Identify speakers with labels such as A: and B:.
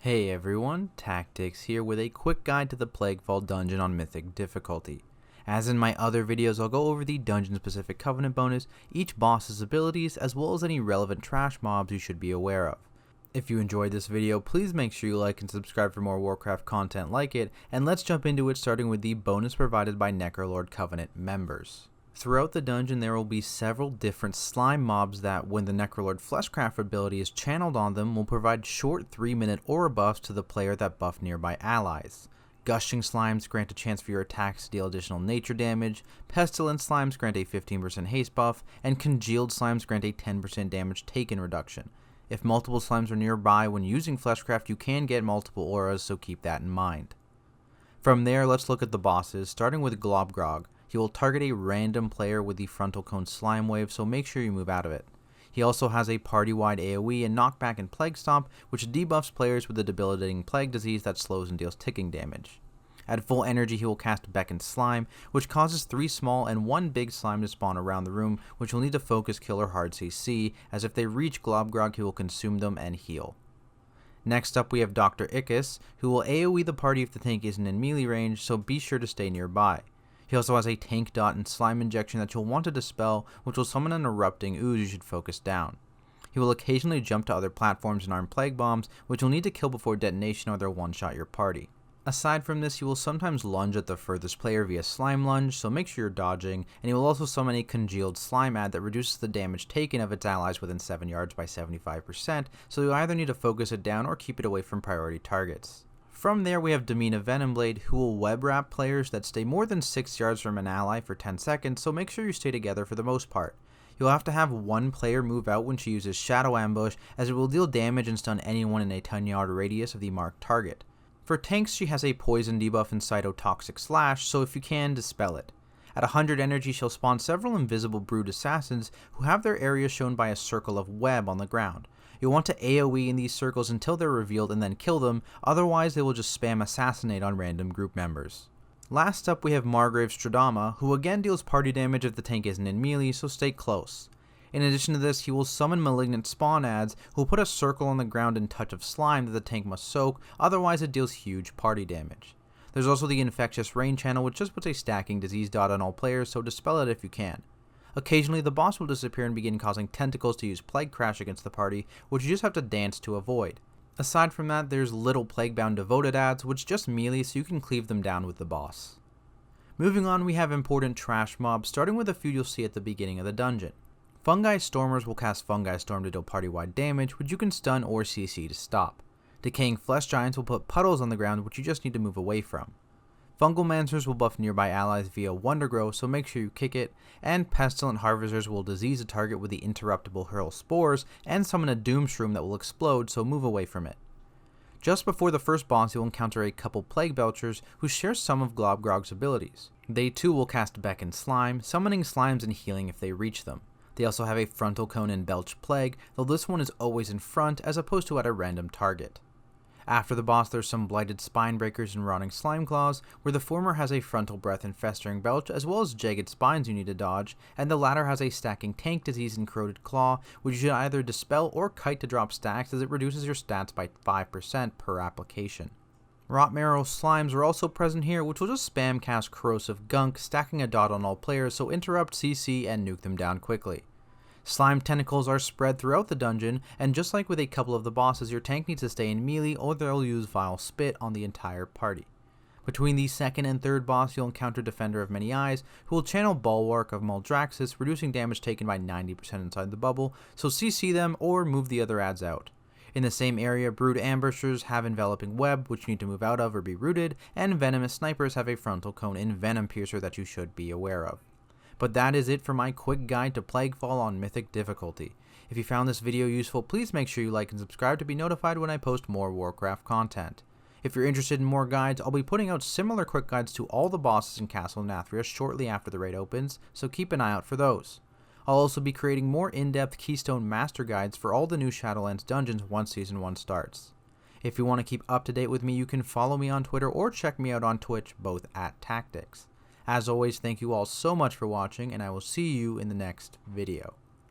A: Hey everyone, Tactics here with a quick guide to the Plaguefall dungeon on Mythic difficulty. As in my other videos, I'll go over the dungeon specific covenant bonus, each boss's abilities, as well as any relevant trash mobs you should be aware of. If you enjoyed this video, please make sure you like and subscribe for more Warcraft content like it, and let's jump into it starting with the bonus provided by Necrolord Covenant members. Throughout the dungeon there will be several different slime mobs that, when the Necrolord Fleshcraft ability is channeled on them, will provide short 3-minute aura buffs to the player that buff nearby allies. Gushing slimes grant a chance for your attacks to deal additional nature damage, pestilent slimes grant a 15% haste buff, and congealed slimes grant a 10% damage taken reduction. If multiple slimes are nearby when using Fleshcraft, you can get multiple auras, so keep that in mind. From there, let's look at the bosses, starting with Globgrog. He will target a random player with the frontal cone slime wave, so make sure you move out of it. He also has a party-wide AoE and knockback and plague stomp, which debuffs players with a debilitating plague disease that slows and deals ticking damage. At full energy, he will cast Beckon Slime, which causes 3 small and 1 big slime to spawn around the room, which will need to focus kill or hard CC, as if they reach Globgrog he will consume them and heal. Next up we have Dr. Ickus, who will AoE the party if the tank isn't in melee range, so be sure to stay nearby. He also has a tank dot and slime injection that you'll want to dispel, which will summon an erupting ooze you should focus down. He will occasionally jump to other platforms and arm plague bombs, which you'll need to kill before detonation or they'll one-shot your party. Aside from this, he will sometimes lunge at the furthest player via slime lunge, so make sure you're dodging, and he will also summon a congealed slime ad that reduces the damage taken of its allies within 7 yards by 75%, so you either need to focus it down or keep it away from priority targets. From there we have Domina Venomblade, who will web wrap players that stay more than 6 yards from an ally for 10 seconds, so make sure you stay together for the most part. You'll have to have one player move out when she uses Shadow Ambush, as it will deal damage and stun anyone in a 10-yard radius of the marked target. For tanks, she has a poison debuff and Cytotoxic Slash, so if you can, dispel it. At 100 energy, she'll spawn several invisible brood assassins who have their area shown by a circle of web on the ground. You'll want to AoE in these circles until they're revealed and then kill them, otherwise they will just spam assassinate on random group members. Last up we have Margrave Stradama, who again deals party damage if the tank isn't in melee, so stay close. In addition to this, he will summon malignant spawn ads who will put a circle on the ground and touch of slime that the tank must soak, otherwise it deals huge party damage. There's also the infectious rain channel, which just puts a stacking disease dot on all players, so dispel it if you can. Occasionally the boss will disappear and begin causing tentacles to use Plague Crash against the party, which you just have to dance to avoid. Aside from that, there's little Plaguebound devoted ads, which just melee so you can cleave them down with the boss. Moving on, we have important trash mobs, starting with a few you'll see at the beginning of the dungeon. Fungi Stormers will cast Fungi Storm to deal party-wide damage, which you can stun or CC to stop. Decaying Flesh Giants will put puddles on the ground, which you just need to move away from. Fungal Mancers will buff nearby allies via Wonder Grow, so make sure you kick it, and Pestilent Harvesters will disease a target with the interruptible Hurl Spores, and summon a Doom Shroom that will explode, so move away from it. Just before the first boss, you'll encounter a couple Plague Belchers who share some of Globgrog's abilities. They too will cast Beckon Slime, summoning slimes and healing if they reach them. They also have a Frontal Cone and Belch Plague, though this one is always in front as opposed to at a random target. After the boss, there's some Blighted Spinebreakers and Rotting Slime Claws, where the former has a Frontal Breath and Festering Belch, as well as Jagged Spines you need to dodge, and the latter has a Stacking Tank Disease and Corroded Claw, which you should either dispel or kite to drop stacks, as it reduces your stats by 5% per application. Rotmarrow Slimes are also present here, which will just spam cast Corrosive Gunk, stacking a dot on all players, so interrupt, CC, and nuke them down quickly. Slime tentacles are spread throughout the dungeon, and just like with a couple of the bosses, your tank needs to stay in melee or they'll use Vile Spit on the entire party. Between the second and third boss, you'll encounter Defender of Many Eyes, who will channel Bulwark of Maldraxxus, reducing damage taken by 90% inside the bubble, so CC them or move the other ads out. In the same area, Brood Ambushers have Enveloping Web, which you need to move out of or be rooted, and Venomous Snipers have a Frontal Cone and Venom Piercer that you should be aware of. But that is it for my quick guide to Plaguefall on Mythic difficulty. If you found this video useful, please make sure you like and subscribe to be notified when I post more Warcraft content. If you're interested in more guides, I'll be putting out similar quick guides to all the bosses in Castle Nathria shortly after the raid opens, so keep an eye out for those. I'll also be creating more in-depth Keystone Master Guides for all the new Shadowlands dungeons once Season 1 starts. If you want to keep up to date with me, you can follow me on Twitter or check me out on Twitch, both at Tactics. As always, thank you all so much for watching, and I will see you in the next video.